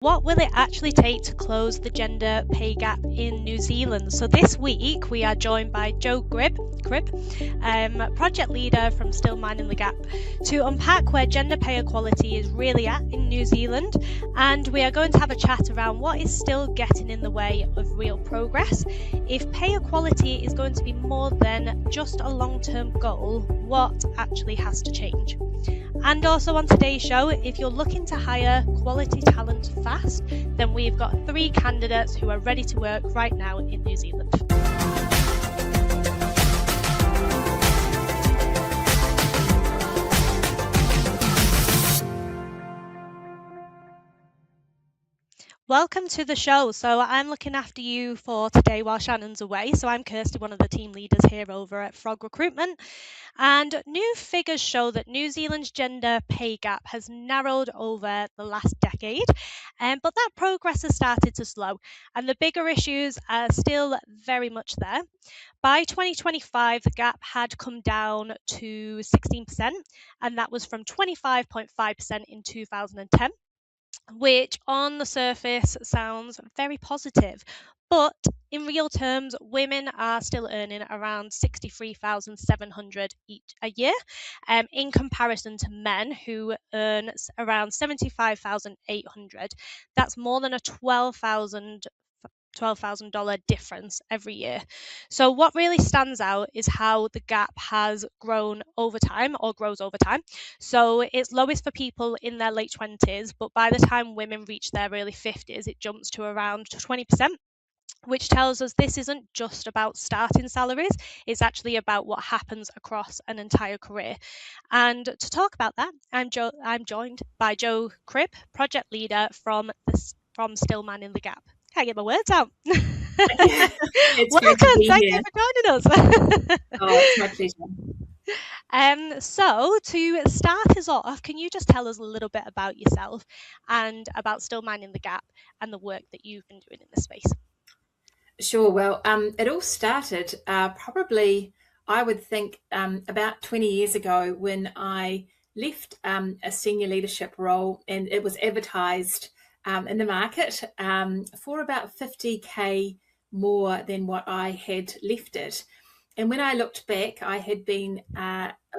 What will it actually take to close the gender pay gap in New Zealand? So this week we are joined by Jo Cribb, project leader from Still Minding the Gap, to unpack where gender pay equality is really at in New Zealand. And we are going to have a chat around what is still getting in the way of real progress. If pay equality is going to be more than just a long-term goal, what actually has to change? And also on today's show, if you're looking to hire quality talent fast, then we've got 3 candidates who are ready to work right now in New Zealand. Welcome to the show. So I'm looking after you for today while Shannon's away. So I'm Kirsty, one of the team leaders here over at Frog Recruitment. And new figures show that New Zealand's gender pay gap has narrowed over the last decade, but that progress has started to slow, and the bigger issues are still very much there. By 2025, the gap had come down to 16%, and that was from 25.5% in 2010. Which on the surface sounds very positive. But in real terms, women are still earning around $63,700 a year, in comparison to men who earn around $75,800. That's more than a $12,000 difference every year. So what really stands out is how the gap has grown over time, or grows over time. So it's lowest for people in their late 20s, but by the time women reach their early 50s, it jumps to around 20%. Which tells us this isn't just about starting salaries, it's actually about what happens across an entire career. And to talk about that, I'm joined by Jo Cribb, project leader from Still Minding the Gap. Can't get my words out. Welcome, thank you for joining us. Oh, it's my pleasure. So to start us off, can you just tell us a little bit about yourself and about Still Minding the Gap and the work that you've been doing in this space? Sure. Well, it all started probably, I would think, about 20 years ago when I left a senior leadership role, and it was advertised in the market for about 50K more than what I had left it. And when I looked back, I had been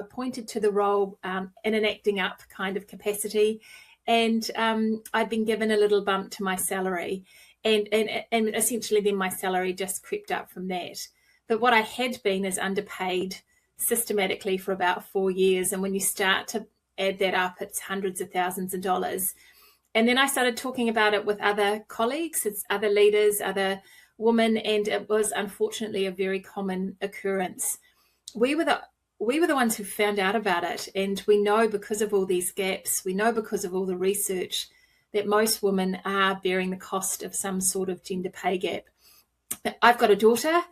appointed to the role in an acting up kind of capacity, and I'd been given a little bump to my salary. And essentially then my salary just crept up from that. But what I had been is underpaid systematically for about 4 years. And when you start to add that up, it's hundreds of thousands of dollars. And then I started talking about it with other colleagues, it's other leaders, other women, and it was unfortunately a very common occurrence. We were the ones who found out about it. And we know because of all these gaps, we know because of all the research, that most women are bearing the cost of some sort of gender pay gap. I've got a daughter.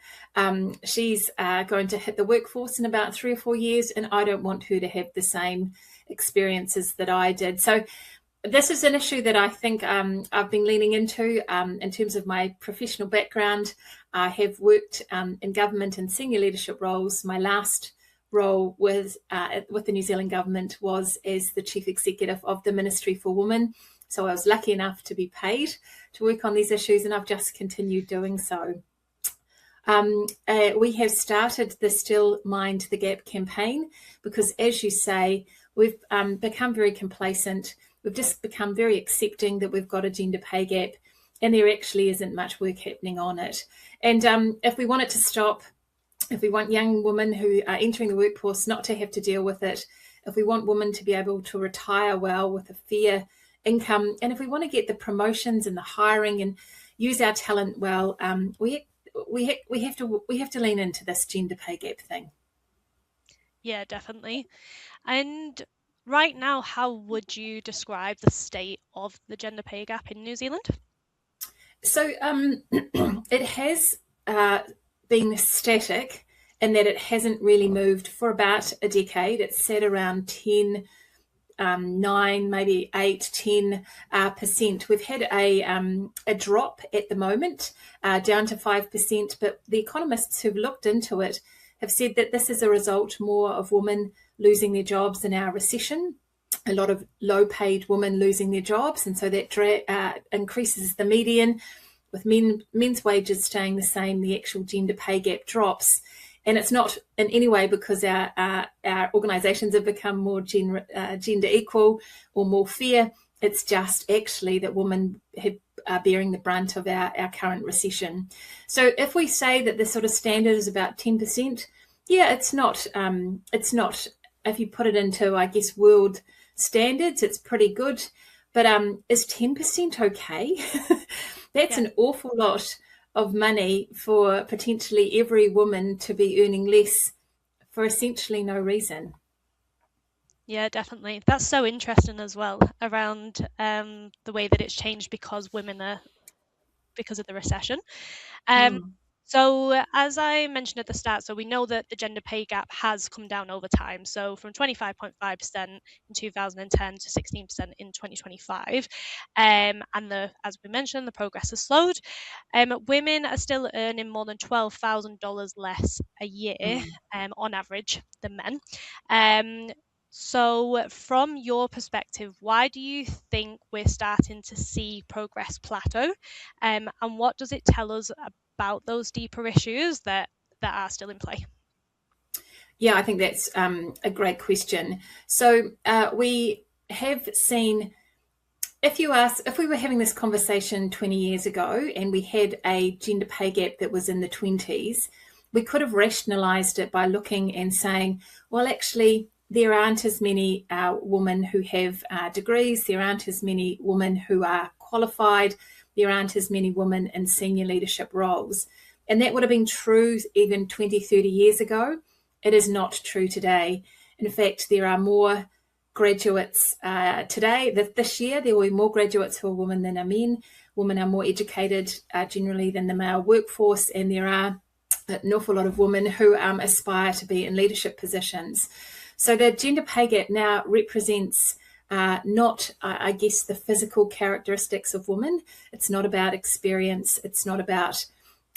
She's going to hit the workforce in about 3 or 4 years, and I don't want her to have the same experiences that I did. So this is an issue that I think I've been leaning into in terms of my professional background. I have worked in government and senior leadership roles. My last role with the New Zealand government was as the chief executive of the Ministry for Women. So I was lucky enough to be paid to work on these issues, and I've just continued doing so. We have started the Still Mind the Gap campaign because, as you say, we've become very complacent. We've just become very accepting that we've got a gender pay gap, and there actually isn't much work happening on it. And if we want it to stop, if we want young women who are entering the workforce not to have to deal with it, if we want women to be able to retire well with a fair income, and if we want to get the promotions and the hiring and use our talent well, we have to lean into this gender pay gap thing. Yeah, definitely. And right now, how would you describe the state of the gender pay gap in New Zealand? So it has been static in that it hasn't really moved for about a decade. It's sat around 9, maybe 8, 10%. We've had a drop at the moment, down to 5%, but the economists who've looked into it have said that this is a result more of women losing their jobs in our recession a lot of low-paid women losing their jobs, and so that increases the median. With men's wages staying the same, the actual gender pay gap drops. And it's not in any way because our organisations have become more gender equal or more fair. It's just actually that women are bearing the brunt of our current recession. So if we say that the sort of standard is about 10%, yeah, it's not. If you put it into, I guess, world standards, it's pretty good. But is 10% okay? That's an awful lot of money for potentially every woman to be earning less for essentially no reason. Yeah, definitely. That's so interesting as well, around the way that it's changed because of the recession. So as I mentioned at the start, so we know that the gender pay gap has come down over time. So from 25.5% in 2010 to 16% in 2025. And as we mentioned, the progress has slowed. Women are still earning more than $12,000 less a year on average than men. So from your perspective, why do you think we're starting to see progress plateau? And what does it tell us about those deeper issues that are still in play? Yeah, I think that's a great question. So we have seen, if we were having this conversation 20 years ago and we had a gender pay gap that was in the 20s, we could have rationalised it by looking and saying, well, actually, there aren't as many women who have degrees, there aren't as many women who are qualified, there aren't as many women in senior leadership roles. And that would have been true even 20, 30 years ago. It is not true today. In fact, there are more graduates today. This year, there will be more graduates who are women than are men. Women are more educated generally than the male workforce, and there are an awful lot of women who aspire to be in leadership positions. So the gender pay gap now represents not, I guess, the physical characteristics of women. It's not about experience. It's not about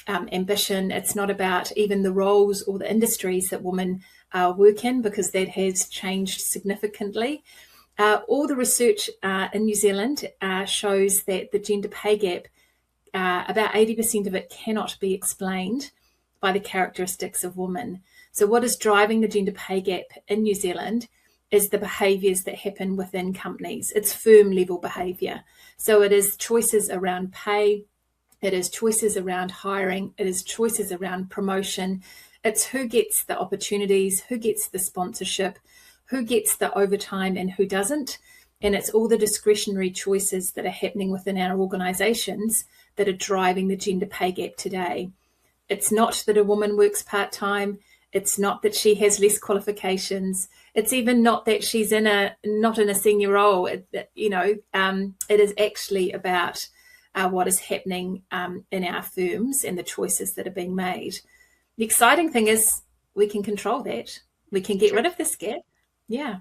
ambition. It's not about even the roles or the industries that women work in, because that has changed significantly. All the research in New Zealand shows that the gender pay gap, about 80% of it cannot be explained by the characteristics of women. So what is driving the gender pay gap in New Zealand is the behaviours that happen within companies. It's firm level behaviour. So it is choices around pay, it is choices around hiring, it is choices around promotion. It's who gets the opportunities, who gets the sponsorship, who gets the overtime and who doesn't. And it's all the discretionary choices that are happening within our organisations that are driving the gender pay gap today. It's not that a woman works part-time. It's not that she has less qualifications. It's even not that she's not in a senior role. It is actually about what is happening in our firms and the choices that are being made. The exciting thing is we can control that. We can get rid of this gap. Yeah.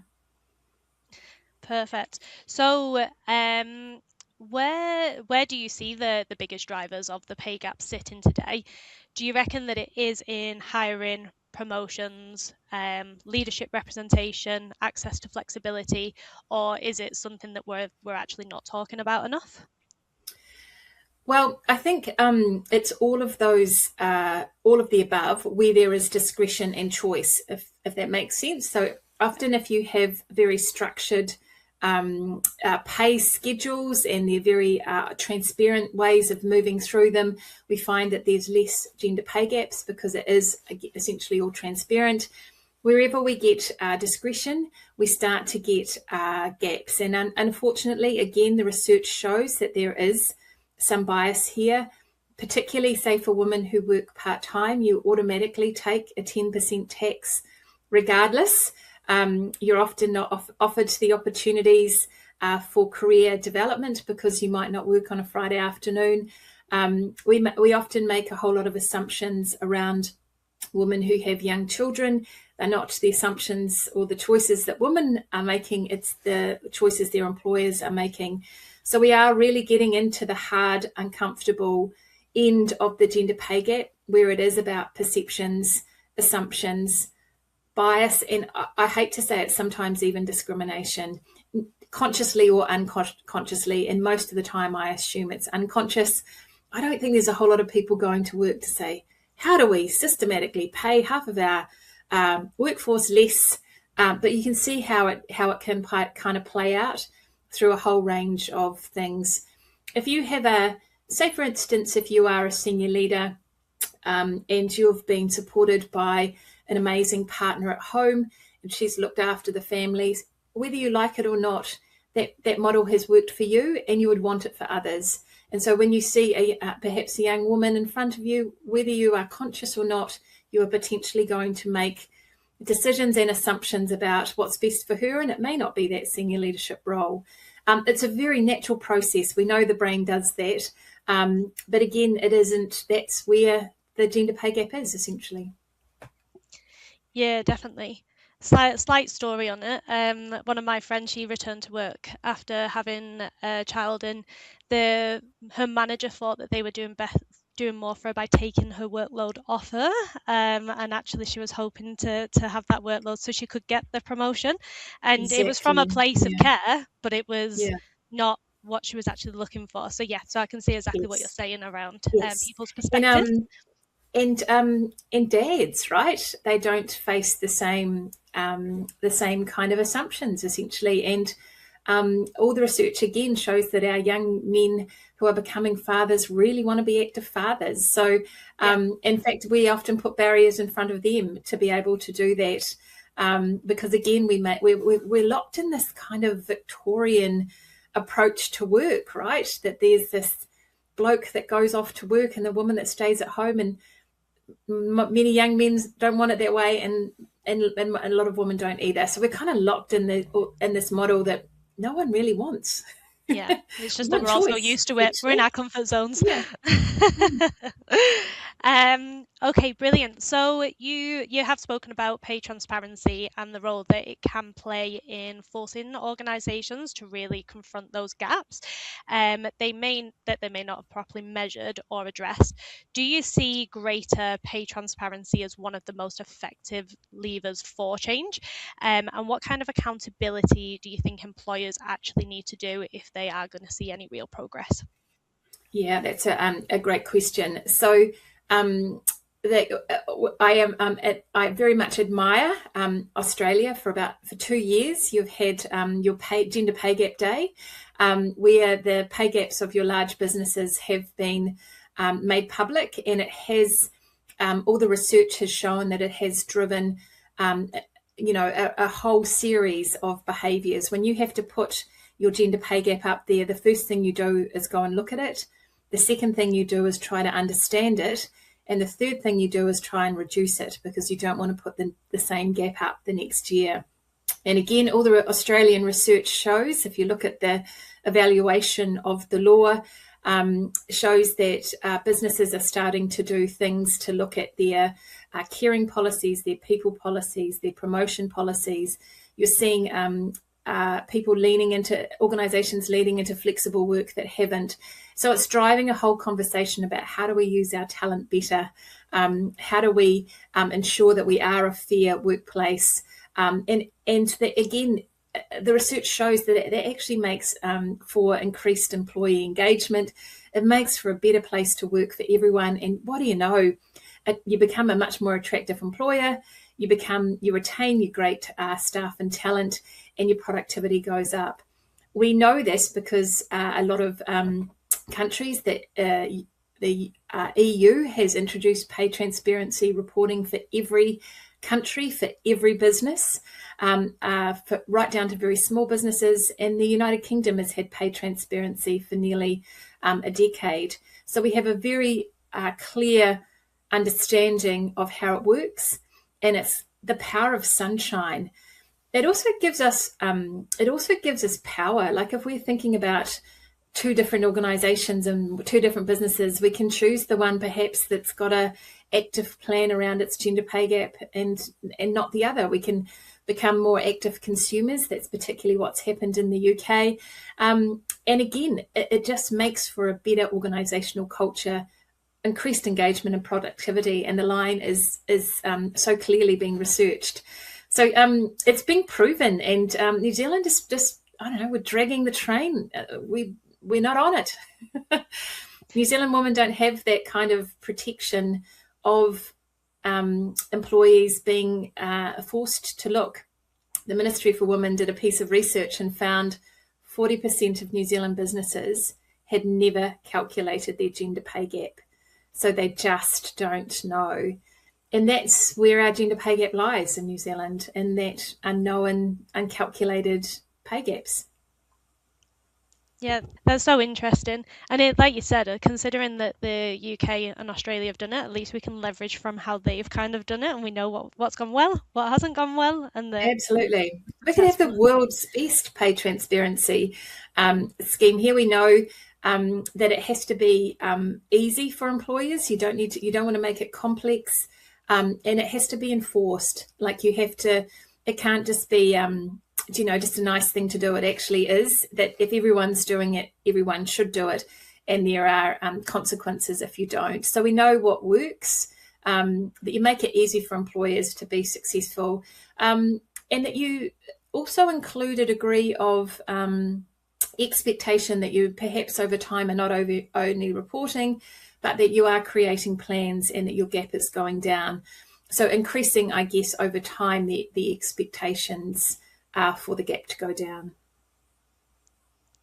Perfect. So where do you see the biggest drivers of the pay gap sitting today? Do you reckon that it is in hiring, promotions, leadership representation, access to flexibility, or is it something that we're actually not talking about enough? Well, I think it's all of those, all of the above, where there is discretion and choice, if that makes sense. So often if you have very structured pay schedules and they're very transparent ways of moving through them, we find that there's less gender pay gaps because it is essentially all transparent. Wherever we get discretion, we start to get gaps. And unfortunately, again, the research shows that there is some bias here, particularly, say, for women who work part-time. You automatically take a 10% tax regardless. You're often not offered the opportunities for career development because you might not work on a Friday afternoon. We often make a whole lot of assumptions around women who have young children. They're not the assumptions or the choices that women are making, it's the choices their employers are making. So we are really getting into the hard, uncomfortable end of the gender pay gap, where it is about perceptions, assumptions, bias, and I hate to say it, sometimes even discrimination. consciously or unconsciously, and most of the time I assume it's unconscious. I don't think there's a whole lot of people going to work to say, how do we systematically pay half of our workforce less? But you can see how it can kind of play out through a whole range of things. If you have say for instance, if you are a senior leader and you've been supported by an amazing partner at home and she's looked after the families, whether you like it or not, that model has worked for you and you would want it for others. And so when you see perhaps a young woman in front of you, whether you are conscious or not, you are potentially going to make decisions and assumptions about what's best for her, and it may not be that senior leadership role. It's a very natural process. We know the brain does that. But again, it isn't. That's where the gender pay gap is, essentially. Yeah, definitely. Slight story on it. One of my friends, she returned to work after having a child, and her manager thought that they were doing more for her by taking her workload off her, and actually she was hoping to have that workload so she could get the promotion, and exactly. It was from a place of care, but it was not what she was actually looking for. So I can see exactly what you're saying around people's perspective. And dads, right? They don't face the same kind of assumptions, essentially. And all the research again shows that our young men who are becoming fathers really want to be active fathers. So, in fact, we often put barriers in front of them to be able to do that, because again, we're locked in this kind of Victorian approach to work, right? That there's this bloke that goes off to work and the woman that stays at home, and many young men don't want it that way, and a lot of women don't either. So we're kind of locked in this model that no one really wants. Yeah, it's just that we're also used to it. We're in our comfort zones. Yeah. Okay, brilliant. So you have spoken about pay transparency and the role that it can play in forcing organisations to really confront those gaps. They may not have properly measured or addressed. Do you see greater pay transparency as one of the most effective levers for change? And what kind of accountability do you think employers actually need to do if they are going to see any real progress? Yeah, that's a great question. So I very much admire Australia. For 2 years, you've had your Gender Pay Gap Day, where the pay gaps of your large businesses have been made public, and it has all the research has shown that it has driven a whole series of behaviours. When you have to put your gender pay gap up there, the first thing you do is go and look at it. The second thing you do is try to understand it. And the third thing you do is try and reduce it, because you don't want to put the same gap up the next year. And again, all the Australian research shows, if you look at the evaluation of the law, shows that businesses are starting to do things to look at their caring policies, their people policies, their promotion policies. You're seeing organisations leaning into flexible work that haven't. So it's driving a whole conversation about how do we use our talent better? How do we ensure that we are a fair workplace? Again, the research shows that it actually makes for increased employee engagement. It makes for a better place to work for everyone. And what do you know? You become a much more attractive employer. You retain your great staff and talent, and your productivity goes up. We know this because a lot of countries that the EU has introduced pay transparency reporting for every country, for every business, right down to very small businesses. And the United Kingdom has had pay transparency for nearly a decade. So we have a very clear understanding of how it works, and it's the power of sunshine. It also gives us power. Like if we're thinking about two different organizations and two different businesses, we can choose the one perhaps that's got a active plan around its gender pay gap and not the other. We can become more active consumers. That's particularly what's happened in the UK. And again, it just makes for a better organizational culture, increased engagement and productivity. And the line is so clearly being researched. So it's been proven, and New Zealand is just I don't know, we're dragging the train. We're not on it. New Zealand women don't have that kind of protection of employees being forced to look. The Ministry for Women did a piece of research and found 40% of New Zealand businesses had never calculated their gender pay gap. So they just don't know. And that's where our gender pay gap lies in New Zealand, in that unknown, uncalculated pay gaps. Yeah, that's so interesting. And like you said, considering that the UK and Australia have done it, at least we can leverage from how they've kind of done it, and we know what's gone well, what hasn't gone well. And absolutely. We can have the world's best pay transparency scheme. Here we know that it has to be easy for employers. You don't want to make it complex, and it has to be enforced. Like it can't just be just a nice thing to do. It actually is that if everyone's doing it, everyone should do it, and there are consequences if you don't. So we know what works, that you make it easy for employers to be successful, and that you also include a degree of expectation that you perhaps over time are not only reporting, but that you are creating plans and that your gap is going down. So increasing, I guess, over time the expectations for the gap to go down.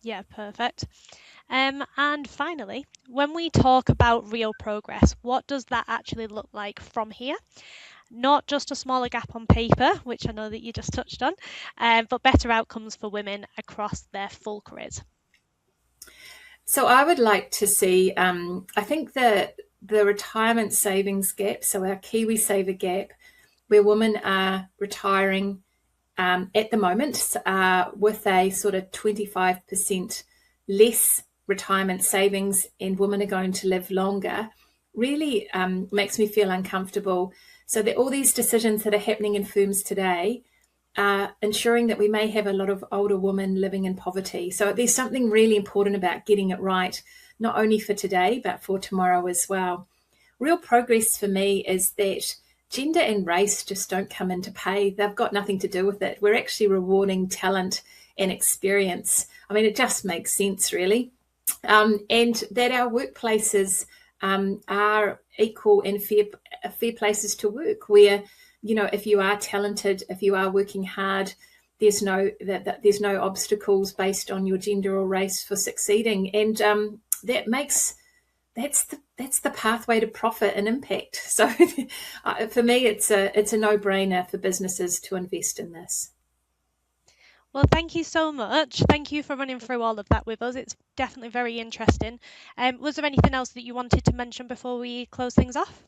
Yeah, perfect. And finally, when we talk about real progress, what does that actually look like from here? Not just a smaller gap on paper, which I know that you just touched on, but better outcomes for women across their full careers. So I would like to see, I think the retirement savings gap, so our KiwiSaver gap, where women are retiring at the moment with a sort of 25% less retirement savings, and women are going to live longer, really makes me feel uncomfortable. So that all these decisions that are happening in firms today are ensuring that we may have a lot of older women living in poverty. So there's something really important about getting it right, not only for today, but for tomorrow as well. Real progress for me is that gender and race just don't come into pay. They've got nothing to do with it. We're actually rewarding talent and experience. I mean, it just makes sense, really. And that our workplaces are equal and fair places to work, where, if you are talented, if you are working hard, there's no obstacles based on your gender or race for succeeding. And that's the pathway to profit and impact. So for me, it's a no-brainer for businesses to invest in this. Well, thank you so much. Thank you for running through all of that with us. It's definitely very interesting. Was there anything else that you wanted to mention before we close things off?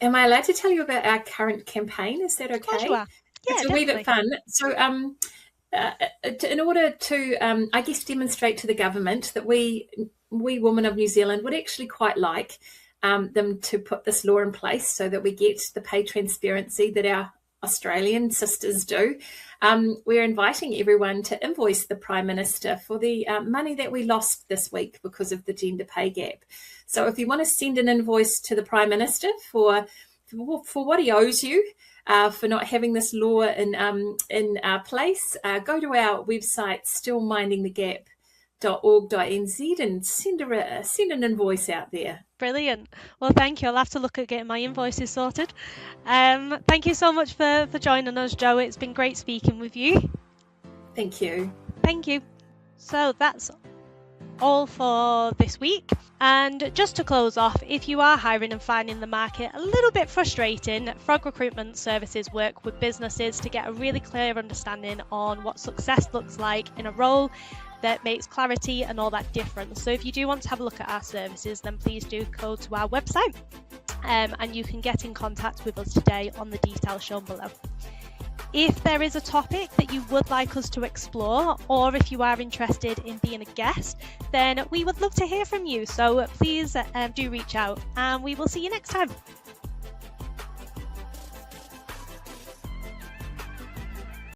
Am I allowed to tell you about our current campaign? Is that okay? Of course you are. Yeah, it's a wee bit fun. So in order to, I guess, demonstrate to the government that we women of New Zealand would actually quite like them to put this law in place so that we get the pay transparency that our Australian sisters do, we're inviting everyone to invoice the Prime Minister for the money that we lost this week because of the gender pay gap. So if you want to send an invoice to the Prime Minister for what he owes you, for not having this law in place, go to our website, stillmindingthegap.org.nz, and send an invoice out there. Brilliant. Well, thank you. I'll have to look at getting my invoices sorted. Thank you so much for joining us, Jo. It's been great speaking with you. Thank you. Thank you. So that's all for this week. And just to close off, if you are hiring and finding the market a little bit frustrating, Frog Recruitment Services work with businesses to get a really clear understanding on what success looks like in a role that makes clarity and all that difference. So if you do want to have a look at our services, then please do go to our website and you can get in contact with us today on the details shown below. If there is a topic that you would like us to explore, or if you are interested in being a guest, then we would love to hear from you. So please do reach out, and we will see you next time.